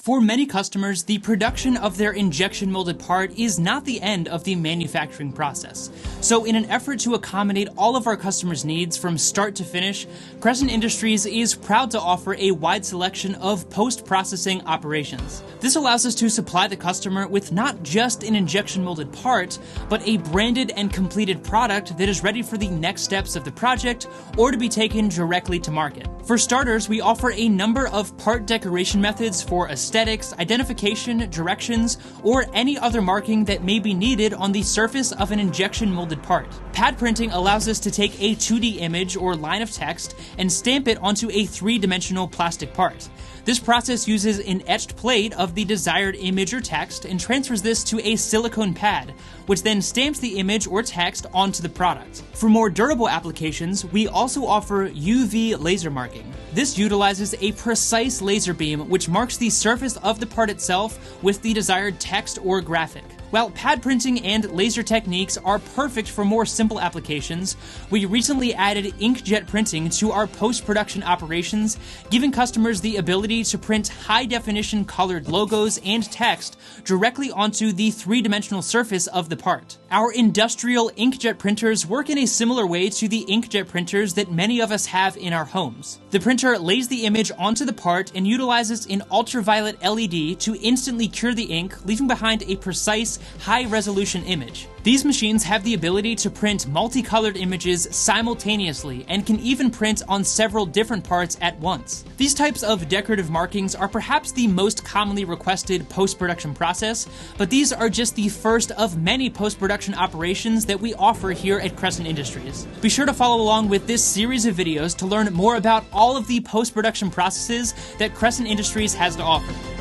For many customers, the production of their injection molded part is not the end of the manufacturing process. So in an effort to accommodate all of our customers' needs from start to finish, Crescent Industries is proud to offer a wide selection of post-processing operations. This allows us to supply the customer with not just an injection molded part, but a branded and completed product that is ready for the next steps of the project or to be taken directly to market. For starters, we offer a number of part decoration methods for aesthetics, identification, directions, or any other marking that may be needed on the surface of an injection molded part. Pad printing allows us to take a 2D image or line of text and stamp it onto a 3-dimensional plastic part. This process uses an etched plate of the desired image or text and transfers this to a silicone pad, which then stamps the image or text onto the product. For more durable applications, we also offer UV laser marking. This utilizes a precise laser beam which marks the surface of the part itself with the desired text or graphic. While pad printing and laser techniques are perfect for more simple applications, we recently added inkjet printing to our post-production operations, giving customers the ability to print high-definition colored logos and text directly onto the 3-dimensional surface of the part. Our industrial inkjet printers work in a similar way to the inkjet printers that many of us have in our homes. The printer lays the image onto the part and utilizes an ultraviolet LED to instantly cure the ink, leaving behind a precise, high-resolution image. These machines have the ability to print multicolored images simultaneously and can even print on several different parts at once. These types of decorative markings are perhaps the most commonly requested post-production process, but these are just the first of many post-production operations that we offer here at Crescent Industries. Be sure to follow along with this series of videos to learn more about all of the post-production processes that Crescent Industries has to offer.